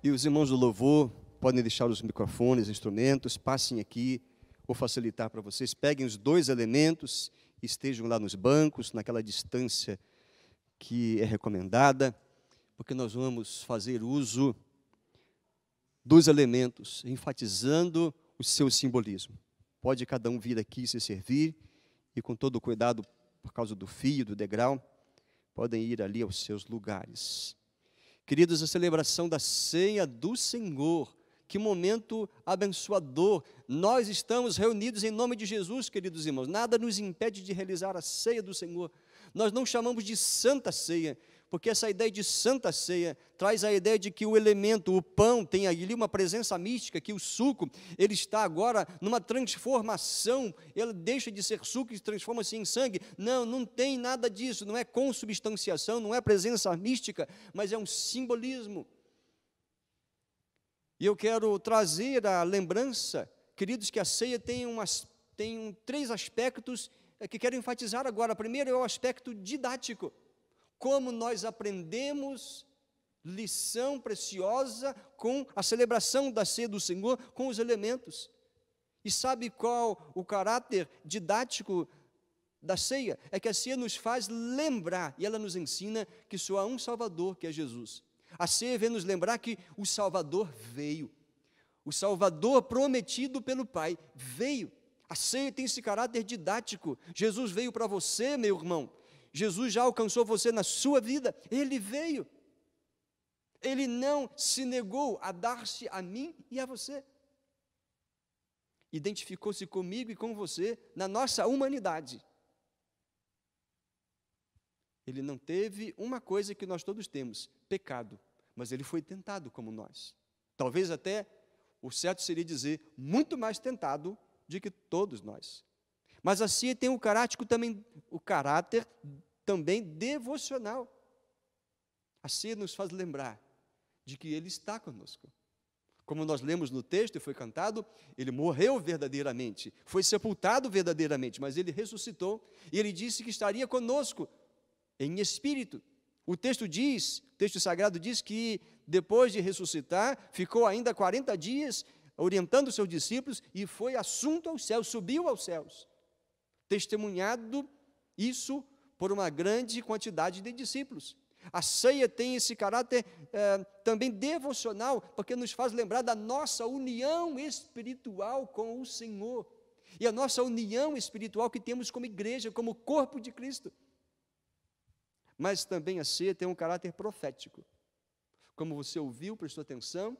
E os irmãos do louvor podem deixar os microfones, instrumentos, passem aqui, vou facilitar para vocês. Peguem os dois elementos, estejam lá nos bancos, naquela distância que é recomendada, porque nós vamos fazer uso dos elementos, enfatizando o seu simbolismo. Pode cada um vir aqui se servir, e com todo o cuidado, por causa do fio, do degrau, podem ir ali aos seus lugares. Queridos, a celebração da ceia do Senhor, que momento abençoador. Nós estamos reunidos em nome de Jesus, queridos irmãos. Nada nos impede de realizar a ceia do Senhor. Nós não chamamos de Santa Ceia, porque essa ideia de Santa Ceia traz a ideia de que o elemento, o pão, tem ali uma presença mística, que o suco, ele está agora numa transformação, ele deixa de ser suco e transforma-se em sangue. Não, não tem nada disso, não é consubstanciação, não é presença mística, mas é um simbolismo. E eu quero trazer a lembrança, queridos, que a ceia tem três aspectos que quero enfatizar agora. Primeiro é o aspecto didático. Como nós aprendemos lição preciosa com a celebração da ceia do Senhor, com os elementos. E sabe qual o caráter didático da ceia? É que a ceia nos faz lembrar, e ela nos ensina que só há um Salvador, que é Jesus. A ceia vem nos lembrar que o Salvador veio. O Salvador prometido pelo Pai veio. A ceia tem esse caráter didático. Jesus veio para você, meu irmão. Jesus já alcançou você na sua vida, Ele veio. Ele não se negou a dar-se a mim e a você. Identificou-se comigo e com você na nossa humanidade. Ele não teve uma coisa que nós todos temos, pecado, mas Ele foi tentado como nós. Talvez até, o certo seria dizer, muito mais tentado do que todos nós. Mas a ceia tem o caráter também devocional. A ceia nos faz lembrar de que Ele está conosco. Como nós lemos no texto e foi cantado, Ele morreu verdadeiramente, foi sepultado verdadeiramente, mas Ele ressuscitou e Ele disse que estaria conosco em espírito. O texto sagrado diz que depois de ressuscitar, ficou ainda 40 dias orientando os seus discípulos e foi assunto aos céus, subiu aos céus. Testemunhado isso por uma grande quantidade de discípulos. A ceia tem esse caráter também devocional, porque nos faz lembrar da nossa união espiritual com o Senhor, e a nossa união espiritual que temos como igreja, como corpo de Cristo. Mas também a ceia tem um caráter profético. Como você ouviu, prestou atenção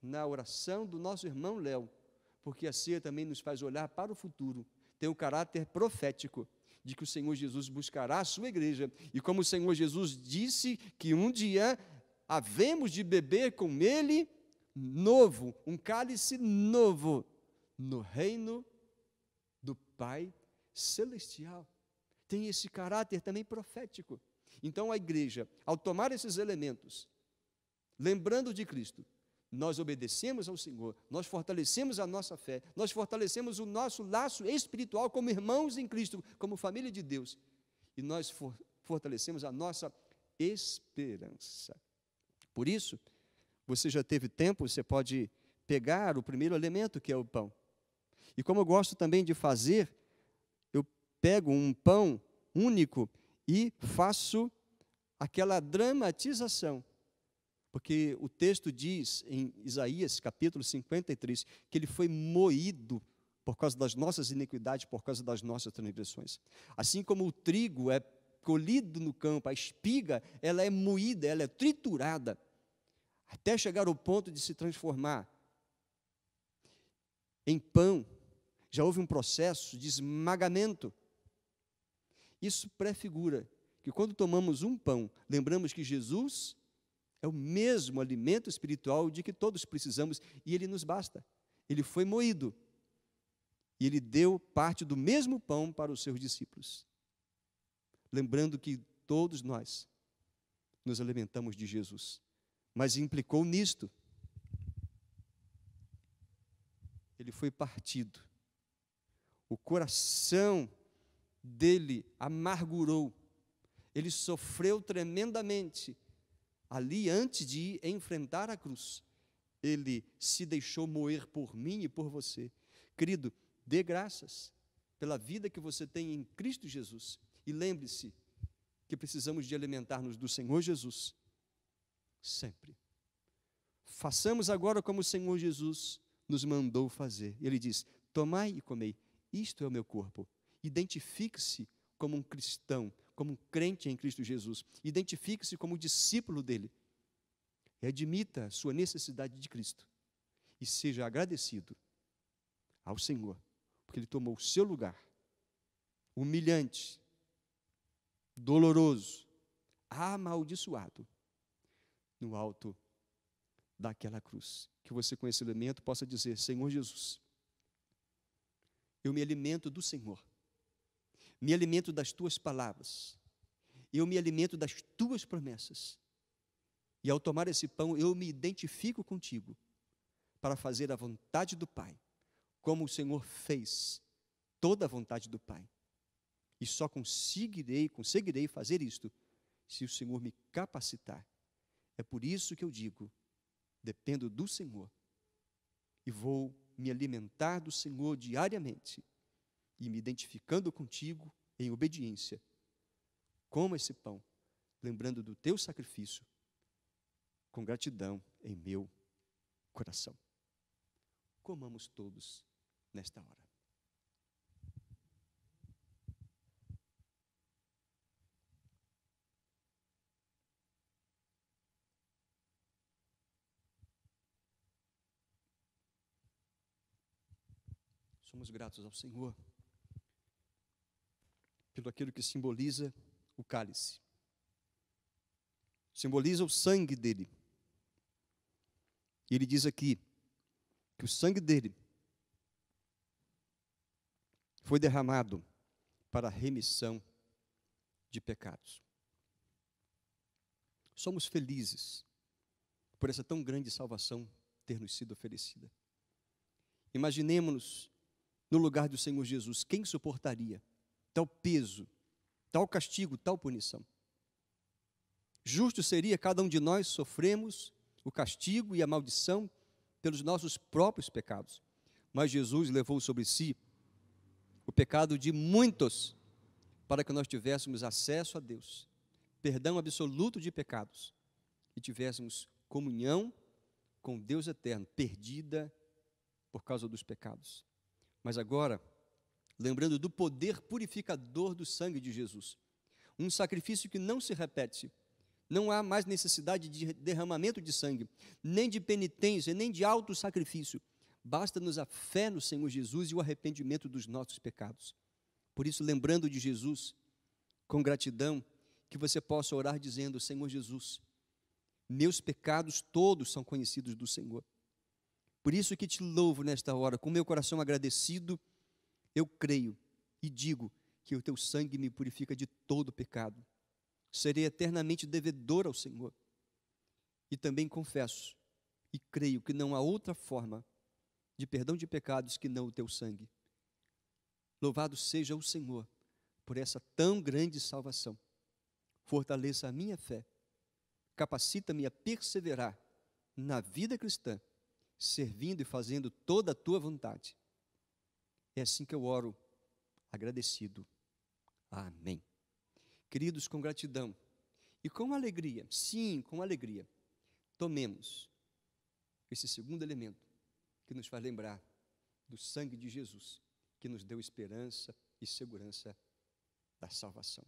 na oração do nosso irmão Léo, porque a ceia também nos faz olhar para o futuro, tem um caráter profético, de que o Senhor Jesus buscará a sua igreja, e como o Senhor Jesus disse que um dia havemos de beber com Ele novo, um cálice novo, no reino do Pai Celestial. Tem esse caráter também profético. Então a igreja, ao tomar esses elementos, lembrando de Cristo, nós obedecemos ao Senhor, nós fortalecemos a nossa fé, nós fortalecemos o nosso laço espiritual como irmãos em Cristo, como família de Deus, e nós fortalecemos a nossa esperança. Por isso, você já teve tempo, você pode pegar o primeiro elemento, que é o pão. E como eu gosto também de fazer, eu pego um pão único e faço aquela dramatização. Porque o texto diz em Isaías, capítulo 53, que ele foi moído por causa das nossas iniquidades, por causa das nossas transgressões. Assim como o trigo é colhido no campo, a espiga, ela é moída, ela é triturada, até chegar ao ponto de se transformar em pão. Já houve um processo de esmagamento. Isso prefigura que quando tomamos um pão, lembramos que Jesus é o mesmo alimento espiritual de que todos precisamos, e Ele nos basta. Ele foi moído, e Ele deu parte do mesmo pão para os seus discípulos. Lembrando que todos nós nos alimentamos de Jesus, mas implicou nisto. Ele foi partido. O coração dele amargurou. Ele sofreu tremendamente ali antes de enfrentar a cruz. Ele se deixou moer por mim e por você. Querido, dê graças pela vida que você tem em Cristo Jesus. E lembre-se que precisamos de alimentar-nos do Senhor Jesus sempre. Façamos agora como o Senhor Jesus nos mandou fazer. Ele diz: tomai e comei, isto é o meu corpo. Identifique-se como um cristão, como um crente em Cristo Jesus. Identifique-se como um discípulo dele. E admita a sua necessidade de Cristo. E seja agradecido ao Senhor, porque Ele tomou o seu lugar, humilhante, doloroso, amaldiçoado, no alto daquela cruz. Que você, com esse elemento, possa dizer: Senhor Jesus, eu me alimento do Senhor, me alimento das Tuas palavras, eu me alimento das Tuas promessas, e ao tomar esse pão, eu me identifico contigo, para fazer a vontade do Pai, como o Senhor fez toda a vontade do Pai. E só conseguirei fazer isto, se o Senhor me capacitar. É por isso que eu digo: dependo do Senhor, e vou me alimentar do Senhor diariamente, e me identificando contigo em obediência. Como esse pão, lembrando do teu sacrifício, com gratidão em meu coração. Comamos todos nesta hora. Somos gratos ao Senhor pelo aquilo que simboliza o cálice. Simboliza o sangue dele. E ele diz aqui que o sangue dele foi derramado para a remissão de pecados. Somos felizes por essa tão grande salvação ter nos sido oferecida. Imaginemos-nos no lugar do Senhor Jesus. Quem suportaria tal peso, tal castigo, tal punição? Justo seria cada um de nós sofremos o castigo e a maldição pelos nossos próprios pecados. Mas Jesus levou sobre si o pecado de muitos, para que nós tivéssemos acesso a Deus, perdão absoluto de pecados, e tivéssemos comunhão com Deus eterno, perdida por causa dos pecados. Mas agora, lembrando do poder purificador do sangue de Jesus, um sacrifício que não se repete, não há mais necessidade de derramamento de sangue, nem de penitência, nem de auto-sacrifício. Basta-nos a fé no Senhor Jesus e o arrependimento dos nossos pecados. Por isso, lembrando de Jesus, com gratidão, que você possa orar dizendo: Senhor Jesus, meus pecados todos são conhecidos do Senhor. Por isso que te louvo nesta hora, com meu coração agradecido, eu creio e digo que o teu sangue me purifica de todo pecado. Serei eternamente devedor ao Senhor. E também confesso e creio que não há outra forma de perdão de pecados que não o teu sangue. Louvado seja o Senhor por essa tão grande salvação. Fortaleça a minha fé, capacita-me a perseverar na vida cristã, servindo e fazendo toda a tua vontade. É assim que eu oro, agradecido. Amém. Queridos, com gratidão e com alegria, sim, com alegria, tomemos esse segundo elemento que nos faz lembrar do sangue de Jesus, que nos deu esperança e segurança da salvação.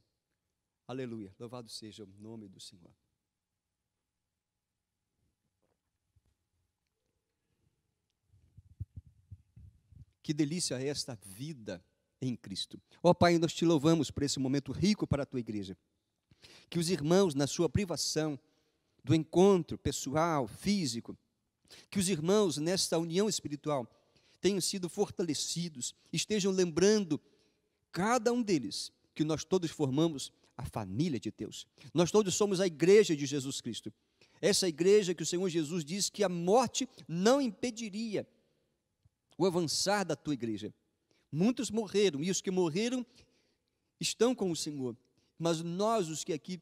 Aleluia, louvado seja o nome do Senhor. Que delícia é esta vida em Cristo. Ó Pai, nós te louvamos por esse momento rico para a tua igreja. Que os irmãos, na sua privação do encontro pessoal, físico, que os irmãos, nesta união espiritual, tenham sido fortalecidos, estejam lembrando, cada um deles, que nós todos formamos a família de Deus. Nós todos somos a igreja de Jesus Cristo. Essa igreja que o Senhor Jesus disse que a morte não impediria o avançar da tua igreja. Muitos morreram, e os que morreram estão com o Senhor. Mas nós, os que aqui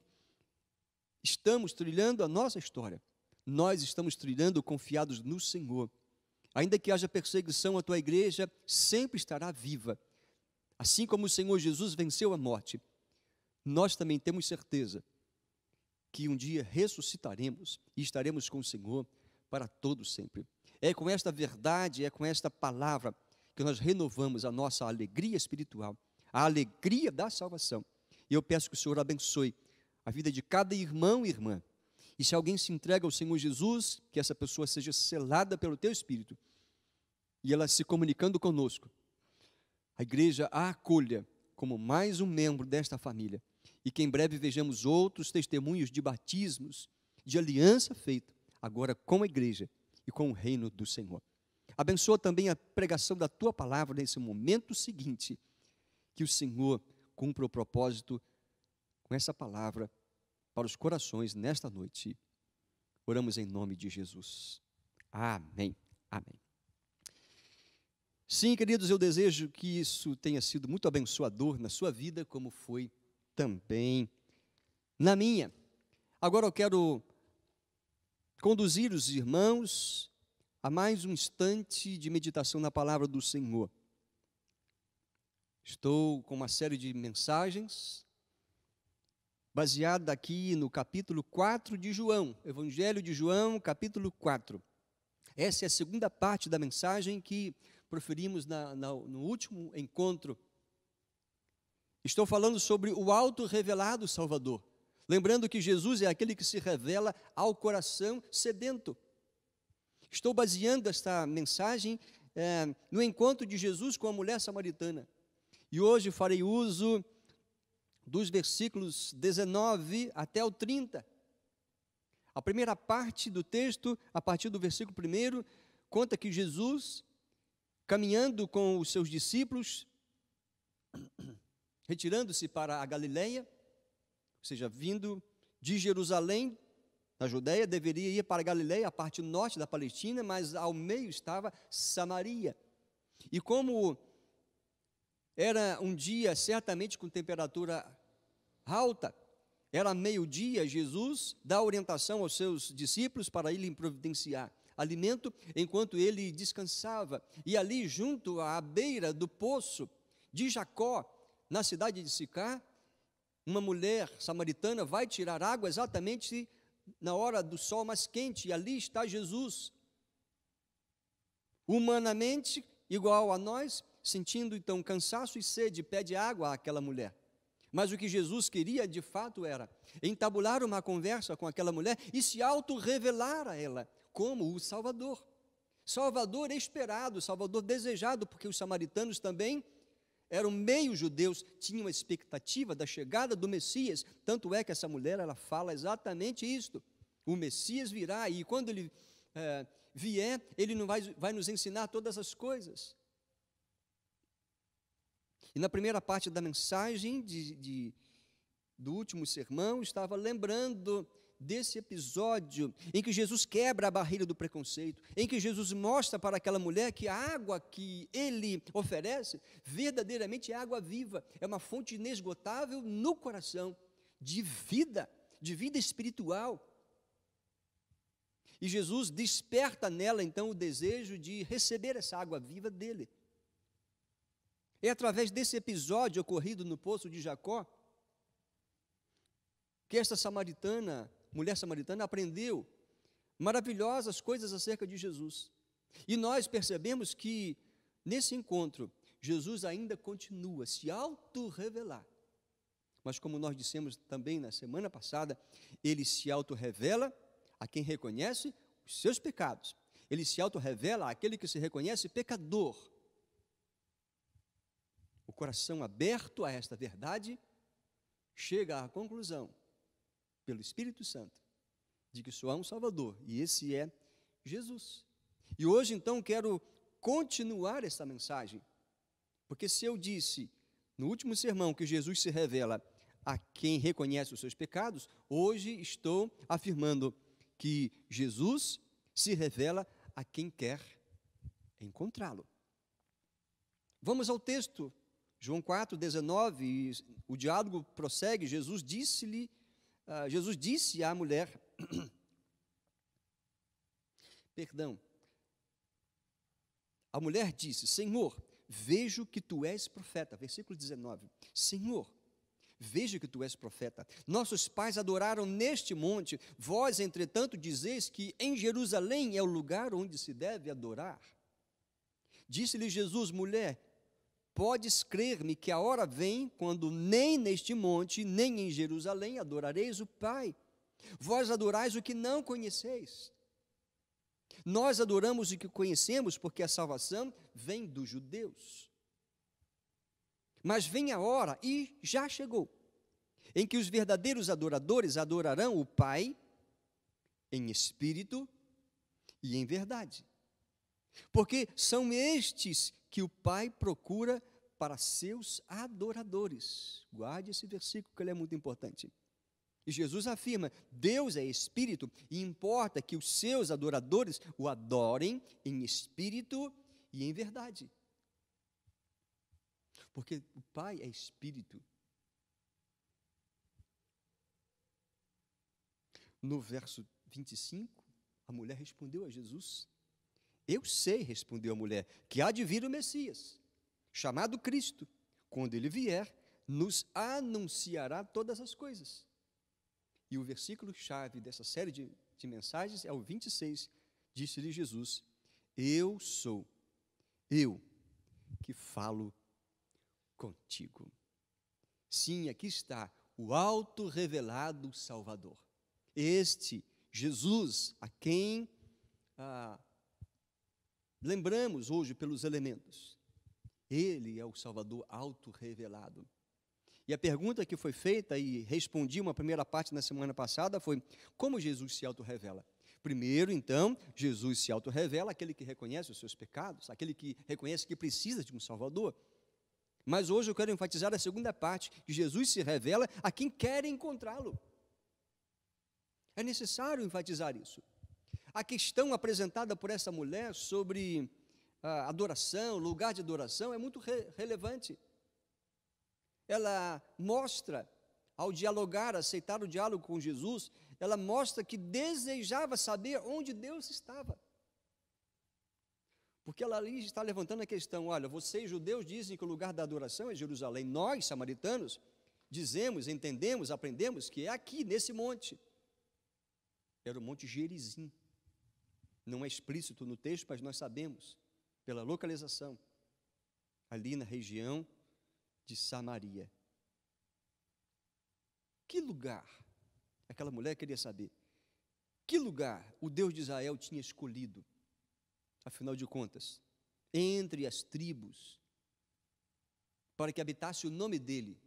estamos trilhando a nossa história, nós estamos trilhando confiados no Senhor. Ainda que haja perseguição, a tua igreja sempre estará viva. Assim como o Senhor Jesus venceu a morte, nós também temos certeza que um dia ressuscitaremos e estaremos com o Senhor para todo sempre. É com esta verdade, é com esta palavra que nós renovamos a nossa alegria espiritual, a alegria da salvação. E eu peço que o Senhor abençoe a vida de cada irmão e irmã. E se alguém se entrega ao Senhor Jesus, que essa pessoa seja selada pelo teu Espírito, e ela se comunicando conosco, a igreja a acolha como mais um membro desta família, e que em breve vejamos outros testemunhos de batismos, de aliança feita, agora com a igreja e com o reino do Senhor. Abençoa também a pregação da tua palavra nesse momento seguinte, que o Senhor cumpra o propósito com essa palavra para os corações nesta noite. Oramos em nome de Jesus. Amém. Amém. Sim, queridos, eu desejo que isso tenha sido muito abençoador na sua vida, como foi também na minha. Agora eu quero conduzir os irmãos a mais um instante de meditação na palavra do Senhor. Estou com uma série de mensagens baseada aqui no capítulo 4 de João, Evangelho de João, capítulo 4. Essa é a segunda parte da mensagem que proferimos no último encontro. Estou falando sobre o auto-revelado Salvador. Lembrando que Jesus é aquele que se revela ao coração sedento. Estou baseando esta mensagem no encontro de Jesus com a mulher samaritana. E hoje farei uso dos versículos 19 até o 30. A primeira parte do texto, a partir do versículo 1, conta que Jesus, caminhando com os seus discípulos, retirando-se para a Galileia, ou seja, vindo de Jerusalém, na Judeia, deveria ir para a Galileia, a parte norte da Palestina, mas ao meio estava Samaria. E como era um dia certamente com temperatura alta, era meio-dia, Jesus dá orientação aos seus discípulos para irem providenciar alimento enquanto ele descansava. E ali, junto à beira do poço de Jacó, na cidade de Sicar, uma mulher samaritana vai tirar água exatamente na hora do sol mais quente, e ali está Jesus. Humanamente, igual a nós, sentindo então cansaço e sede, pede água àquela mulher. Mas o que Jesus queria, de fato, era entabular uma conversa com aquela mulher e se auto-revelar a ela como o Salvador. Salvador esperado, Salvador desejado, porque os samaritanos também eram meio judeus, tinham a expectativa da chegada do Messias. Tanto é que essa mulher, ela fala exatamente isto: o Messias virá, e quando ele vier, ele não vai nos ensinar todas as coisas. E na primeira parte da mensagem do último sermão, estava lembrando desse episódio em que Jesus quebra a barreira do preconceito, em que Jesus mostra para aquela mulher que a água que ele oferece verdadeiramente é água viva, é uma fonte inesgotável no coração, de vida espiritual. E Jesus desperta nela então o desejo de receber essa água viva dele. É através desse episódio ocorrido no poço de Jacó que esta mulher samaritana aprendeu maravilhosas coisas acerca de Jesus. E nós percebemos que nesse encontro Jesus ainda continua a se auto-revelar. Mas como nós dissemos também na semana passada, ele se auto-revela a quem reconhece os seus pecados. Ele se auto-revela àquele que se reconhece pecador. O coração aberto a esta verdade chega à conclusão, pelo Espírito Santo, de que só há um Salvador, e esse é Jesus. E hoje, então, quero continuar essa mensagem, porque se eu disse no último sermão que Jesus se revela a quem reconhece os seus pecados, hoje estou afirmando que Jesus se revela a quem quer encontrá-lo. Vamos ao texto. João 4, 19, o diálogo prossegue. Jesus disse à mulher: Perdão. A mulher disse: Senhor, vejo que tu és profeta. Versículo 19. Senhor, vejo que tu és profeta. Nossos pais adoraram neste monte. Vós, entretanto, dizeis que em Jerusalém é o lugar onde se deve adorar. Disse-lhe Jesus: mulher, podes crer-me que a hora vem quando nem neste monte, nem em Jerusalém adorareis o Pai. Vós adorais o que não conheceis. Nós adoramos o que conhecemos, porque a salvação vem dos judeus. Mas vem a hora, e já chegou, em que os verdadeiros adoradores adorarão o Pai em espírito e em verdade. Porque são estes que o Pai procura para seus adoradores. Guarde esse versículo, que ele é muito importante. E Jesus afirma: Deus é espírito e importa que os seus adoradores o adorem em espírito e em verdade. Porque o Pai é espírito. No verso 25, a mulher respondeu a Jesus: Eu sei, respondeu a mulher, que há de vir o Messias, chamado Cristo. Quando ele vier, nos anunciará todas as coisas. E o versículo-chave dessa série de mensagens é o 26. Disse-lhe Jesus: Eu sou, eu que falo contigo. Sim, aqui está o auto-revelado Salvador. Este Jesus, a quem lembramos hoje pelos elementos. Ele é o Salvador auto-revelado. E a pergunta que foi feita, e respondi uma primeira parte na semana passada, foi: como Jesus se auto-revela? Primeiro, então, Jesus se auto-revela aquele que reconhece os seus pecados, aquele que reconhece que precisa de um Salvador. Mas hoje eu quero enfatizar a segunda parte, que Jesus se revela a quem quer encontrá-lo. É necessário enfatizar isso. A questão apresentada por essa mulher sobre a adoração, lugar de adoração, é muito relevante. Ela mostra, ao dialogar, aceitar o diálogo com Jesus, ela mostra que desejava saber onde Deus estava. Porque ela ali está levantando a questão: olha, vocês judeus dizem que o lugar da adoração é Jerusalém. Nós, samaritanos, dizemos, entendemos, aprendemos que é aqui, nesse monte. Era o Monte Gerizim. Não é explícito no texto, mas nós sabemos, pela localização, ali na região de Samaria. Que lugar? Aquela mulher queria saber. Que lugar o Deus de Israel tinha escolhido, afinal de contas, entre as tribos, para que habitasse o nome dele,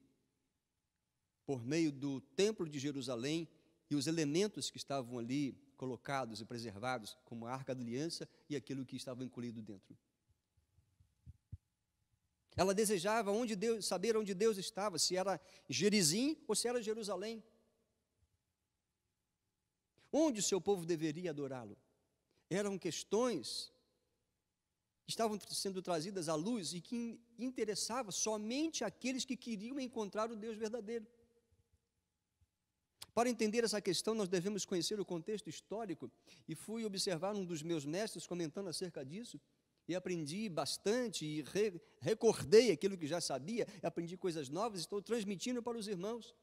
por meio do templo de Jerusalém e os elementos que estavam ali colocados e preservados, como a Arca da Aliança e aquilo que estava incluído dentro. Ela desejava saber onde Deus estava, se era Gerizim ou se era Jerusalém. Onde o seu povo deveria adorá-lo? Eram questões que estavam sendo trazidas à luz e que interessavam somente aqueles que queriam encontrar o Deus verdadeiro. Para entender essa questão, nós devemos conhecer o contexto histórico, e fui observar um dos meus mestres comentando acerca disso, e aprendi bastante, e recordei aquilo que já sabia, aprendi coisas novas, estou transmitindo para os irmãos.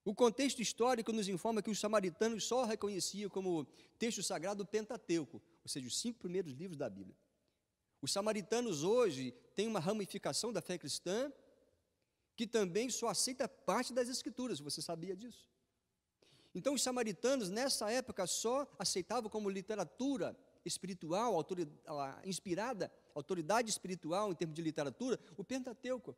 O contexto histórico nos informa que os samaritanos só reconheciam como texto sagrado o Pentateuco, ou seja, os 5 primeiros livros da Bíblia. Os samaritanos hoje têm uma ramificação da fé cristã que também só aceita parte das Escrituras, você sabia disso? Então, os samaritanos, nessa época, só aceitavam como literatura espiritual, inspirada, autoridade espiritual em termos de literatura, o Pentateuco.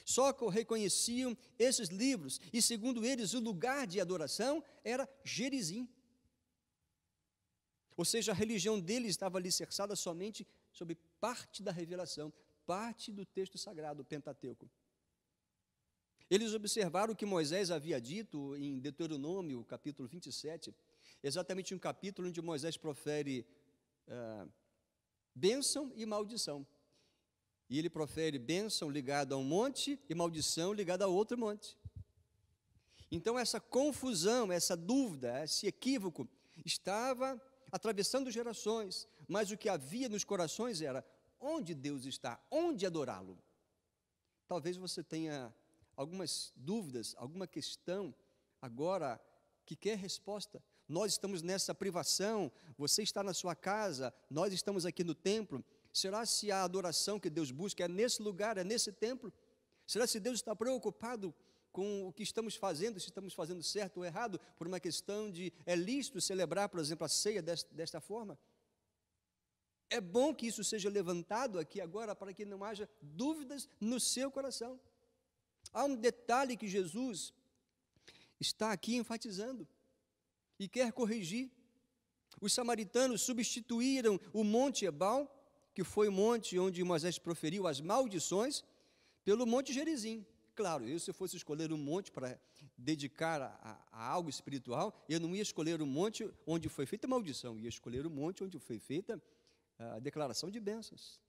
Só reconheciam esses livros, e segundo eles, o lugar de adoração era Gerizim. Ou seja, a religião deles estava alicerçada somente sobre parte da revelação, parte do texto sagrado, o Pentateuco. Eles observaram o que Moisés havia dito em Deuteronômio, capítulo 27, exatamente um capítulo onde Moisés profere bênção e maldição. E ele profere bênção ligada a um monte e maldição ligada a outro monte. Então, essa confusão, essa dúvida, esse equívoco, estava atravessando gerações, mas o que havia nos corações era: onde Deus está? Onde adorá-lo? Talvez você tenha algumas dúvidas, alguma questão agora que quer resposta. Nós estamos nessa privação, você está na sua casa, nós estamos aqui no templo. Será se a adoração que Deus busca é nesse lugar, é nesse templo? Será se Deus está preocupado com o que estamos fazendo, se estamos fazendo certo ou errado, por uma questão de é lícito celebrar, por exemplo, a ceia desta forma? É bom que isso seja levantado aqui agora para que não haja dúvidas no seu coração. Há um detalhe que Jesus está aqui enfatizando e quer corrigir. Os samaritanos substituíram o Monte Ebal, que foi o monte onde Moisés proferiu as maldições, pelo Monte Gerizim. Claro, se eu fosse escolher um monte para dedicar a algo espiritual, eu não ia escolher o monte onde foi feita a maldição, ia escolher o monte onde foi feita a declaração de bênçãos.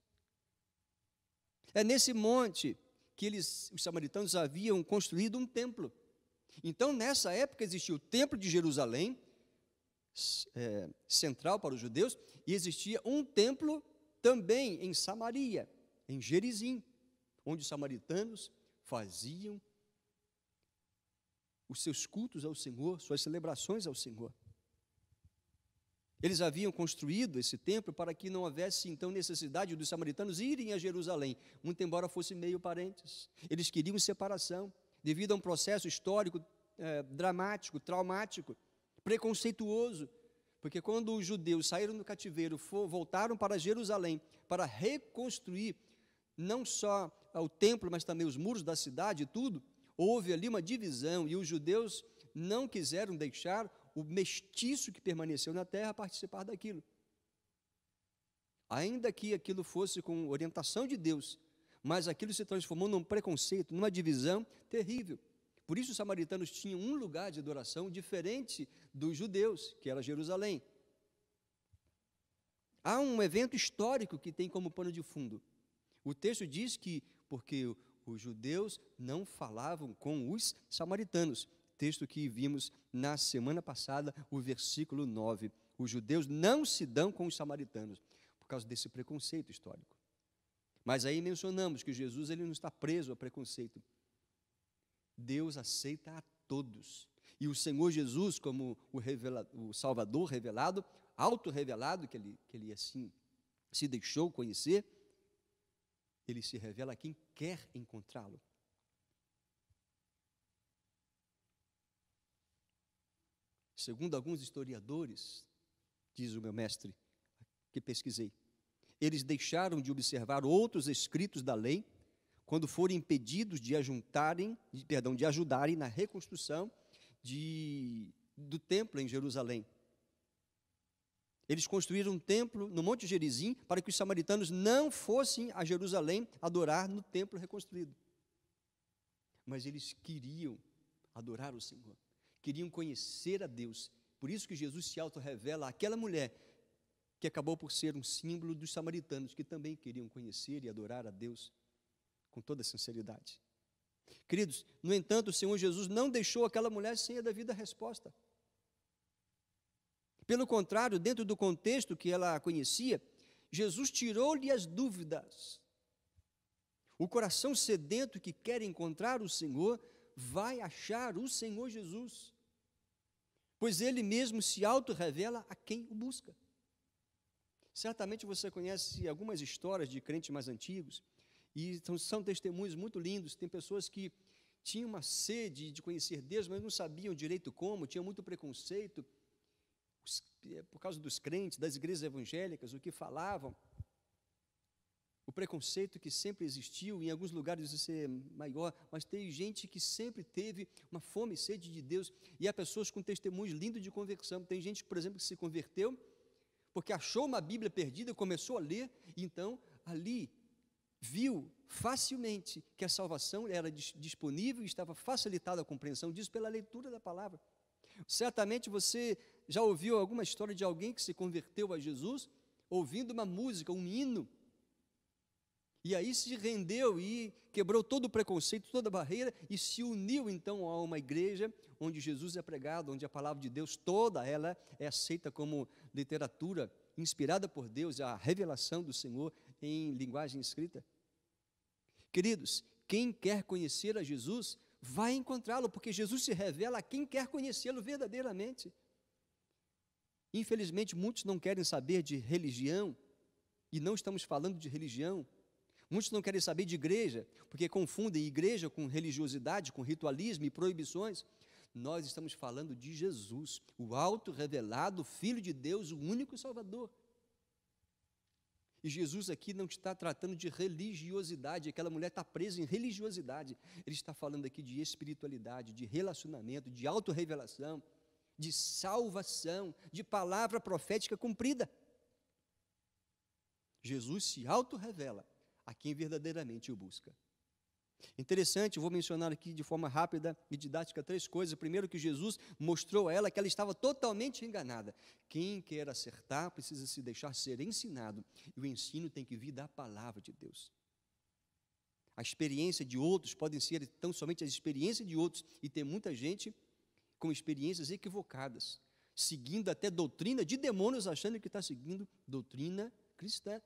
É nesse monte que os samaritanos haviam construído um templo. Então, nessa época, existia o templo de Jerusalém, central para os judeus, e existia um templo também em Samaria, em Gerizim, onde os samaritanos faziam os seus cultos ao Senhor, suas celebrações ao Senhor. Eles haviam construído esse templo para que não houvesse, então, necessidade dos samaritanos irem a Jerusalém, muito embora fossem meio parentes. Eles queriam separação, devido a um processo histórico dramático, traumático, preconceituoso, porque quando os judeus saíram do cativeiro, voltaram para Jerusalém para reconstruir não só o templo, mas também os muros da cidade e tudo, houve ali uma divisão, e os judeus não quiseram deixar o mestiço que permaneceu na terra participar daquilo. Ainda que aquilo fosse com orientação de Deus, mas aquilo se transformou num preconceito, numa divisão terrível. Por isso os samaritanos tinham um lugar de adoração diferente dos judeus, que era Jerusalém. Há um evento histórico que tem como pano de fundo. O texto diz que porque os judeus não falavam com os samaritanos. Texto que vimos na semana passada, o versículo 9. Os judeus não se dão com os samaritanos, por causa desse preconceito histórico. Mas aí mencionamos que Jesus ele não está preso a preconceito. Deus aceita a todos. E o Senhor Jesus, como o Salvador revelado, autorrevelado, que ele assim se deixou conhecer, ele se revela a quem quer encontrá-lo. Segundo alguns historiadores, diz o meu mestre, que pesquisei, eles deixaram de observar outros escritos da lei quando foram impedidos de ajudarem na reconstrução do templo em Jerusalém. Eles construíram um templo no Monte Gerizim para que os samaritanos não fossem a Jerusalém adorar no templo reconstruído. Mas eles queriam adorar o Senhor, queriam conhecer a Deus. Por isso que Jesus se auto-revela àquela mulher que acabou por ser um símbolo dos samaritanos, que também queriam conhecer e adorar a Deus com toda sinceridade. Queridos, no entanto, o Senhor Jesus não deixou aquela mulher sem a devida resposta. Pelo contrário, dentro do contexto que ela conhecia, Jesus tirou-lhe as dúvidas. O coração sedento que quer encontrar o Senhor, vai achar o Senhor Jesus, pois Ele mesmo se auto-revela a quem o busca. Certamente você conhece algumas histórias de crentes mais antigos, e são testemunhos muito lindos. Tem pessoas que tinham uma sede de conhecer Deus, mas não sabiam direito como, tinham muito preconceito, por causa dos crentes, das igrejas evangélicas, o que falavam, o preconceito que sempre existiu, em alguns lugares isso é maior, mas tem gente que sempre teve uma fome e sede de Deus, e há pessoas com testemunhos lindos de conversão. Tem gente, por exemplo, que se converteu, porque achou uma Bíblia perdida, começou a ler, e então ali viu facilmente que a salvação era disponível e estava facilitada a compreensão disso pela leitura da palavra. Certamente você já ouviu alguma história de alguém que se converteu a Jesus ouvindo uma música, um hino, E aí se rendeu e quebrou todo o preconceito, toda a barreira e se uniu então a uma igreja onde Jesus é pregado, onde a palavra de Deus toda ela é aceita como literatura inspirada por Deus, a revelação do Senhor em linguagem escrita. Queridos, quem quer conhecer a Jesus vai encontrá-lo, porque Jesus se revela a quem quer conhecê-lo verdadeiramente. Infelizmente, muitos não querem saber de religião, e não estamos falando de religião. Muitos não querem saber de igreja, porque confundem igreja com religiosidade, com ritualismo e proibições. Nós estamos falando de Jesus, o auto-revelado Filho de Deus, o único Salvador. E Jesus aqui não está tratando de religiosidade, aquela mulher está presa em religiosidade. Ele está falando aqui de espiritualidade, de relacionamento, de auto-revelação, de salvação, de palavra profética cumprida. Jesus se auto-revela a quem verdadeiramente o busca. Interessante, vou mencionar aqui de forma rápida e didática 3 coisas. Primeiro, que Jesus mostrou a ela que ela estava totalmente enganada. Quem quer acertar precisa se deixar ser ensinado, e o ensino tem que vir da palavra de Deus. A experiência de outros podem ser tão somente a experiência de outros, e tem muita gente com experiências equivocadas, seguindo até doutrina de demônios, achando que está seguindo doutrina cristã.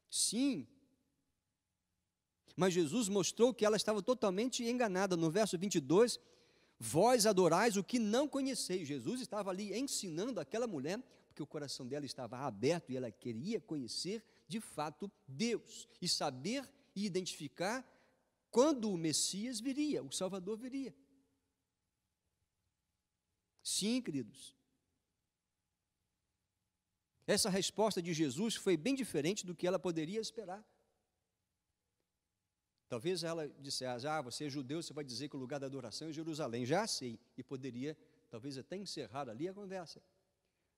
Sim, mas Jesus mostrou que ela estava totalmente enganada. No verso 22, vós adorais o que não conheceis. Jesus estava ali ensinando aquela mulher, porque o coração dela estava aberto e ela queria conhecer de fato Deus, e saber e identificar quando o Messias viria, o Salvador viria. Sim, queridos, essa resposta de Jesus foi bem diferente do que ela poderia esperar. Talvez ela dissesse, você é judeu, você vai dizer que o lugar da adoração é Jerusalém. Já sei, e poderia talvez até encerrar ali a conversa.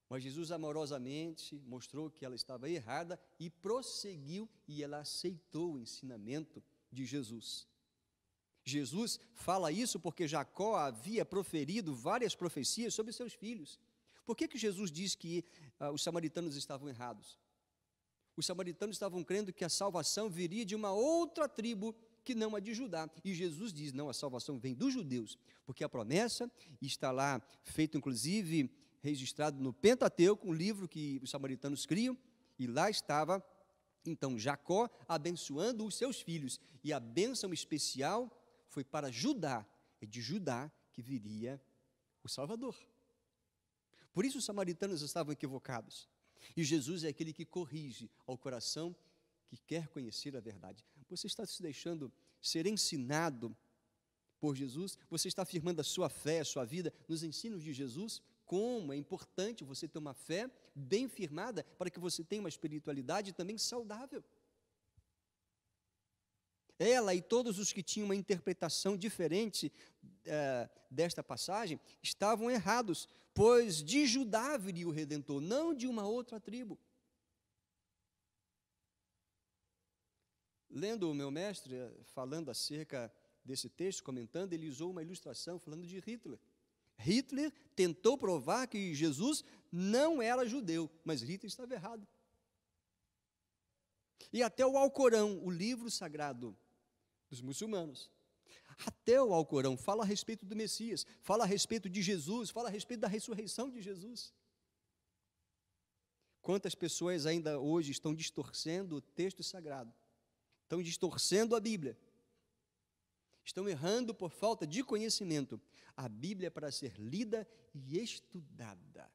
Mas Jesus amorosamente mostrou que ela estava errada e prosseguiu, e ela aceitou o ensinamento de Jesus. Jesus fala isso porque Jacó havia proferido várias profecias sobre seus filhos. Por que Jesus diz que os samaritanos estavam errados? Os samaritanos estavam crendo que a salvação viria de uma outra tribo que não a de Judá. E Jesus diz, não, a salvação vem dos judeus, porque a promessa está lá, feito inclusive, registrado no Pentateuco, um livro que os samaritanos criam, e lá estava, então, Jacó abençoando os seus filhos, e a bênção especial foi para Judá, é de Judá que viria o Salvador. Por isso os samaritanos estavam equivocados. E Jesus é aquele que corrige ao coração que quer conhecer a verdade. Você está se deixando ser ensinado por Jesus? Você está afirmando a sua fé, a sua vida nos ensinos de Jesus? Como é importante você ter uma fé bem firmada para que você tenha uma espiritualidade também saudável. Ela e todos os que tinham uma interpretação diferente desta passagem estavam errados, pois de Judá viria o Redentor, não de uma outra tribo. Lendo o meu mestre, falando acerca desse texto, comentando, ele usou uma ilustração falando de Hitler. Hitler tentou provar que Jesus não era judeu, mas Hitler estava errado. E até o Alcorão, o livro sagrado dos muçulmanos, até o Alcorão fala a respeito do Messias, fala a respeito de Jesus, fala a respeito da ressurreição de Jesus. Quantas pessoas ainda hoje estão distorcendo o texto sagrado, estão distorcendo a Bíblia, estão errando por falta de conhecimento. A Bíblia é para ser lida e estudada.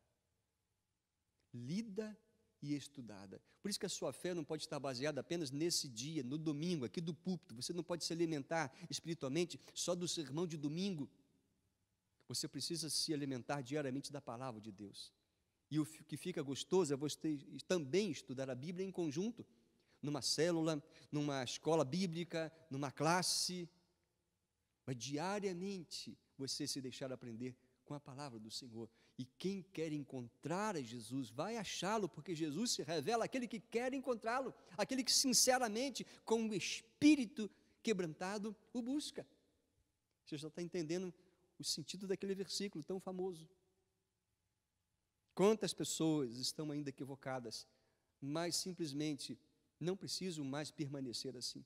Lida e estudada. Por isso que a sua fé não pode estar baseada apenas nesse dia, no domingo, aqui do púlpito. Você não pode se alimentar espiritualmente só do sermão de domingo. Você precisa se alimentar diariamente da palavra de Deus. E o que fica gostoso é você também estudar a Bíblia em conjunto, numa célula, numa escola bíblica, numa classe, mas diariamente você se deixar aprender com a palavra do Senhor. E quem quer encontrar a Jesus vai achá-lo, porque Jesus se revela àquele que quer encontrá-lo, aquele que sinceramente, com o espírito quebrantado, o busca. Você já está entendendo o sentido daquele versículo tão famoso. Quantas pessoas estão ainda equivocadas, mas simplesmente não precisam mais permanecer assim.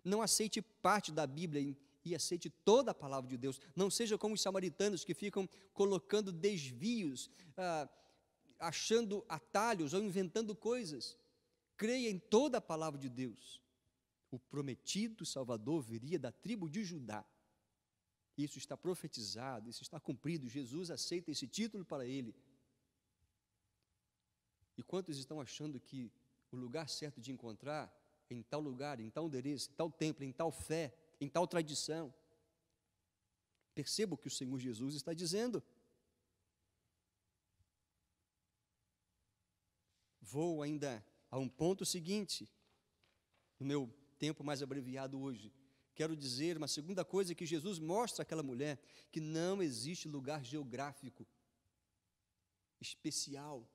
Não aceite parte da Bíblia e aceite toda a palavra de Deus. Não seja como os samaritanos que ficam colocando desvios, achando atalhos ou inventando coisas. Creia em toda a palavra de Deus. O prometido Salvador viria da tribo de Judá. Isso está profetizado, isso está cumprido. Jesus aceita esse título para ele. E quantos estão achando que o lugar certo de encontrar é em tal lugar, em tal endereço, em tal templo, em tal fé, em tal tradição? Perceba o que o Senhor Jesus está dizendo. Vou ainda a um ponto seguinte, no meu tempo mais abreviado hoje. Quero dizer uma segunda coisa que Jesus mostra àquela mulher, que não existe lugar geográfico especial,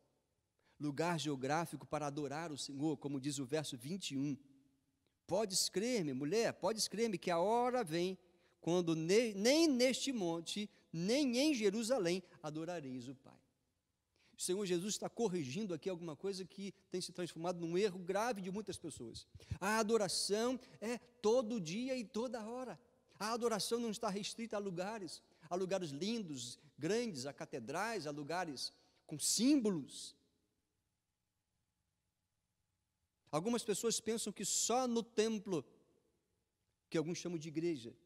lugar geográfico para adorar o Senhor, como diz o verso 21. Podes crer-me, mulher, podes crer-me que a hora vem, quando nem neste monte, nem em Jerusalém adorareis o Pai. O Senhor Jesus está corrigindo aqui alguma coisa que tem se transformado num erro grave de muitas pessoas. A adoração é todo dia e toda hora. A adoração não está restrita a lugares lindos, grandes, a catedrais, a lugares com símbolos. Algumas pessoas pensam que só no templo, que alguns chamam de igreja,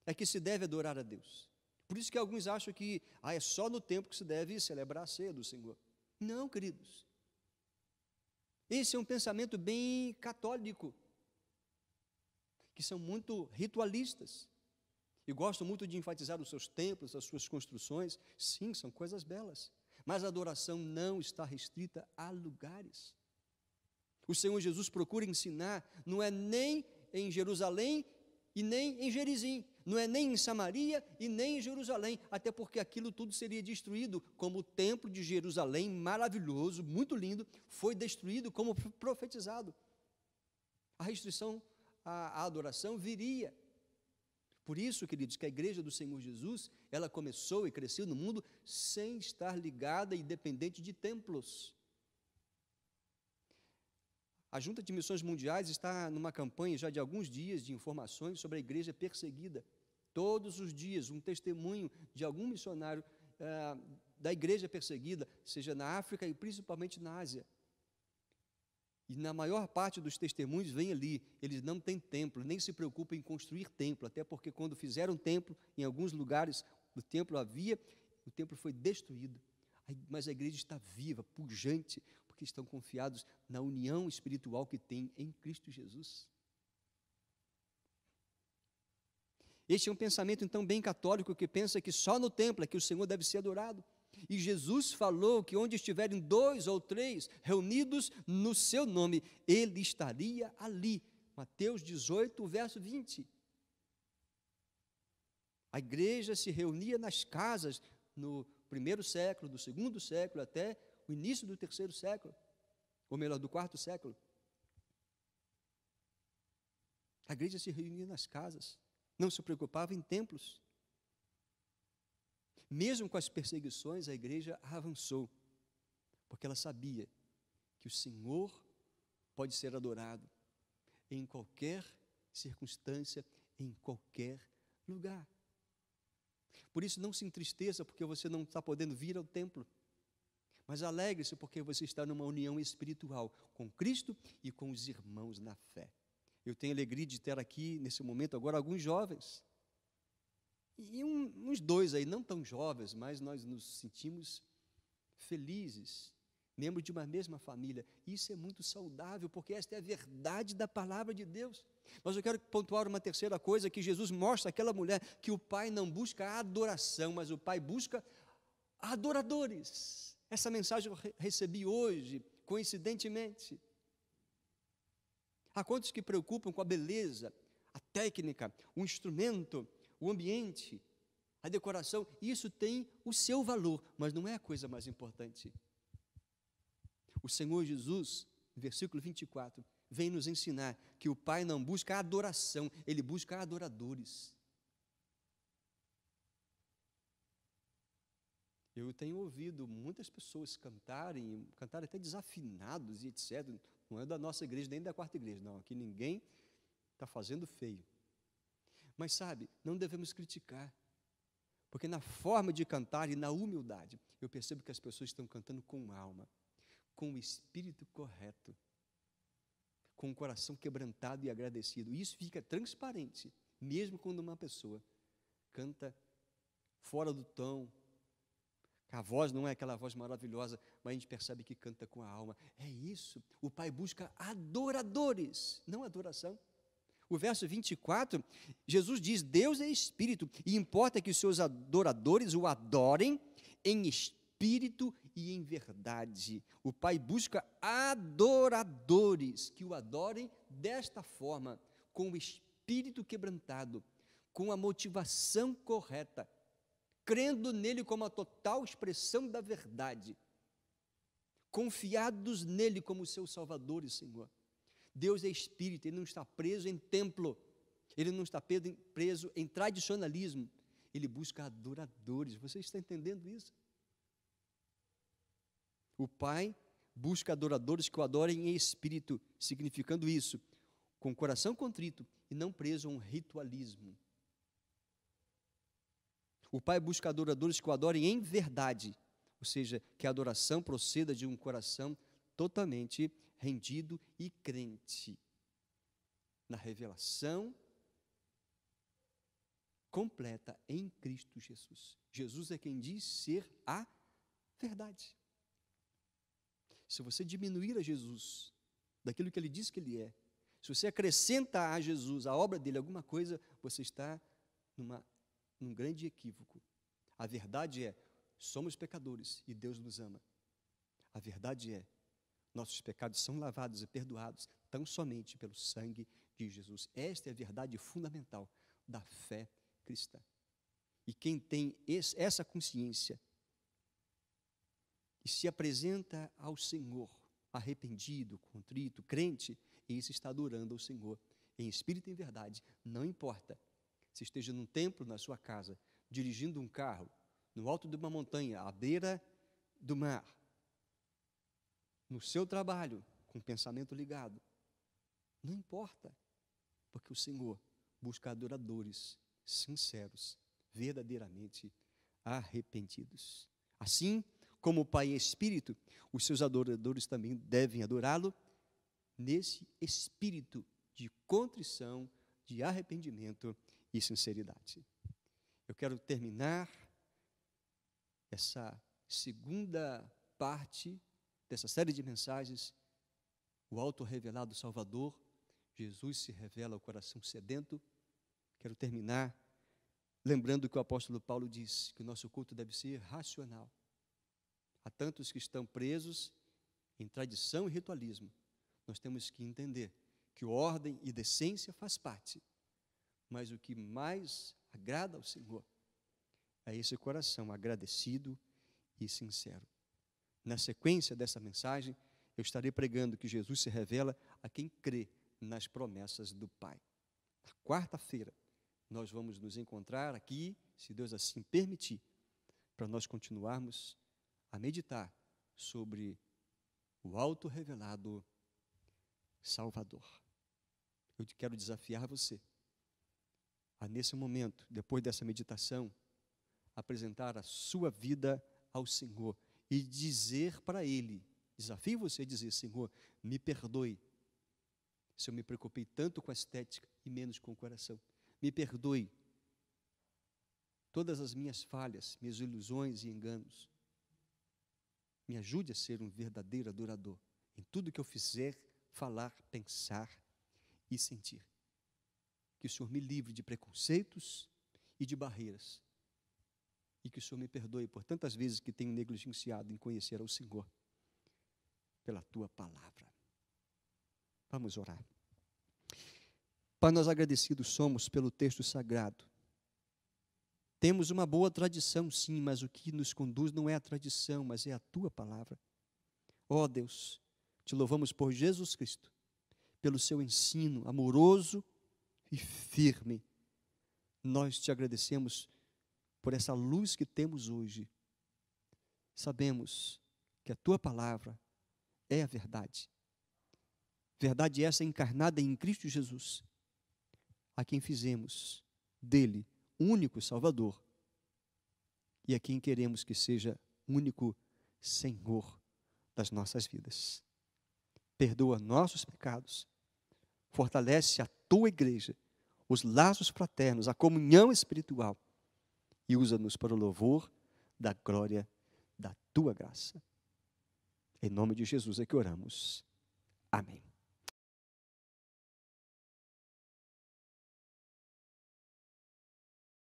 é que se deve adorar a Deus. Por isso que alguns acham que é só no templo que se deve celebrar a ceia do Senhor. Não, queridos. Esse é um pensamento bem católico, que são muito ritualistas, e gostam muito de enfatizar os seus templos, as suas construções. Sim, são coisas belas, mas a adoração não está restrita a lugares. O Senhor Jesus procura ensinar, não é nem em Jerusalém e nem em Gerizim, não é nem em Samaria e nem em Jerusalém, até porque aquilo tudo seria destruído, como o templo de Jerusalém, maravilhoso, muito lindo, foi destruído como profetizado. A restrição à adoração viria. Por isso, queridos, que a igreja do Senhor Jesus, ela começou e cresceu no mundo sem estar ligada e dependente de templos. A Junta de Missões Mundiais está numa campanha já de alguns dias de informações sobre a igreja perseguida. Todos os dias, um testemunho de algum missionário da igreja perseguida, seja na África e principalmente na Ásia. E na maior parte dos testemunhos vem ali, eles não têm templo, nem se preocupam em construir templo, até porque quando fizeram templo, em alguns lugares o templo foi destruído. Mas a igreja está viva, pujante, porque estão confiados na união espiritual que tem em Cristo Jesus. Este é um pensamento, então, bem católico, que pensa que só no templo é que o Senhor deve ser adorado. E Jesus falou que onde estiverem 2 ou 3 reunidos no seu nome, Ele estaria ali. Mateus 18, verso 20. A igreja se reunia nas casas no primeiro século, do segundo século, até o início do terceiro século, ou melhor, do quarto século. A igreja se reunia nas casas, não se preocupava em templos. Mesmo com as perseguições, a igreja avançou, porque ela sabia que o Senhor pode ser adorado em qualquer circunstância, em qualquer lugar. Por isso, não se entristeça porque você não está podendo vir ao templo, mas alegre-se porque você está numa união espiritual com Cristo e com os irmãos na fé. Eu tenho alegria de ter aqui, nesse momento, agora alguns jovens, e uns 2 aí, não tão jovens, mas nós nos sentimos felizes, membros de uma mesma família. Isso é muito saudável, porque esta é a verdade da palavra de Deus. Mas eu quero pontuar uma terceira coisa, que Jesus mostra àquela mulher que o Pai não busca a adoração, mas o Pai busca adoradores. Essa mensagem eu recebi hoje, coincidentemente. Há quantos que preocupam com a beleza, a técnica, o instrumento, o ambiente, a decoração? Isso tem o seu valor, mas não é a coisa mais importante. O Senhor Jesus, no versículo 24, vem nos ensinar que o Pai não busca adoração, Ele busca adoradores. Eu tenho ouvido muitas pessoas cantarem até desafinados e etc. Não é da nossa igreja, nem da quarta igreja, não. Aqui ninguém está fazendo feio. Mas sabe, não devemos criticar, porque na forma de cantar e na humildade, eu percebo que as pessoas estão cantando com alma, com o espírito correto, com o coração quebrantado e agradecido. E isso fica transparente, mesmo quando uma pessoa canta fora do tom, a voz não é aquela voz maravilhosa, mas a gente percebe que canta com a alma. É isso, o Pai busca adoradores, não adoração. O verso 24, Jesus diz, Deus é Espírito, e importa que os seus adoradores o adorem em espírito e em verdade. O Pai busca adoradores que o adorem desta forma, com o espírito quebrantado, com a motivação correta, crendo nele como a total expressão da verdade, confiados nele como seu Salvador e Senhor. Deus é Espírito, Ele não está preso em templo, Ele não está preso em tradicionalismo, Ele busca adoradores. Você está entendendo isso? O Pai busca adoradores que o adorem em espírito, significando isso, com o coração contrito e não preso a um ritualismo. O Pai busca adoradores que o adorem em verdade, ou seja, que a adoração proceda de um coração totalmente rendido e crente na revelação completa em Cristo Jesus. Jesus é quem diz ser a verdade. Se você diminuir a Jesus daquilo que Ele diz que Ele é, se você acrescenta a Jesus, a obra dele, alguma coisa, você está num grande equívoco. A verdade é, somos pecadores e Deus nos ama. A verdade é, nossos pecados são lavados e perdoados tão somente pelo sangue de Jesus. Esta é a verdade fundamental da fé cristã. E quem tem essa consciência e se apresenta ao Senhor arrependido, contrito, crente, esse está adorando ao Senhor em espírito e em verdade. Não importa se esteja num templo, na sua casa, dirigindo um carro, no alto de uma montanha, à beira do mar, no seu trabalho, com o pensamento ligado. Não importa, porque o Senhor busca adoradores sinceros, verdadeiramente arrependidos. Assim como o Pai é Espírito, os seus adoradores também devem adorá-lo nesse espírito de contrição, de arrependimento e sinceridade. Eu quero terminar essa segunda parte dessa série de mensagens, o auto-revelado Salvador. Jesus se revela ao coração sedento. Quero terminar lembrando que o apóstolo Paulo diz que o nosso culto deve ser racional. Há tantos que estão presos em tradição e ritualismo. Nós temos que entender que ordem e decência faz parte, mas o que mais agrada ao Senhor é esse coração agradecido e sincero. Na sequência dessa mensagem, eu estarei pregando que Jesus se revela a quem crê nas promessas do Pai. Na quarta-feira, nós vamos nos encontrar aqui, se Deus assim permitir, para nós continuarmos a meditar sobre o auto-revelado Salvador. Eu quero desafiar você a, nesse momento, depois dessa meditação, apresentar a sua vida ao Senhor e dizer para Ele, desafio você a dizer, Senhor, me perdoe se eu me preocupei tanto com a estética e menos com o coração. Me perdoe todas as minhas falhas, minhas ilusões e enganos. Me ajude a ser um verdadeiro adorador em tudo que eu fizer, falar, pensar e sentir. Que o Senhor me livre de preconceitos e de barreiras. E que o Senhor me perdoe por tantas vezes que tenho negligenciado em conhecer ao Senhor pela Tua palavra. Vamos orar. Pai, nós agradecidos somos pelo texto sagrado. Temos uma boa tradição, sim, mas o que nos conduz não é a tradição, mas é a Tua palavra. Ó Deus, te louvamos por Jesus Cristo, pelo seu ensino amoroso e firme. Nós te agradecemos por essa luz que temos hoje. Sabemos que a Tua palavra é a verdade. Verdade essa encarnada em Cristo Jesus. a quem fizemos dele único Salvador e a quem queremos que seja único Senhor das nossas vidas. Perdoa nossos pecados, fortalece a tua igreja, os laços fraternos, a comunhão espiritual e usa-nos para o louvor da glória da tua graça. Em nome de Jesus é que oramos. Amém.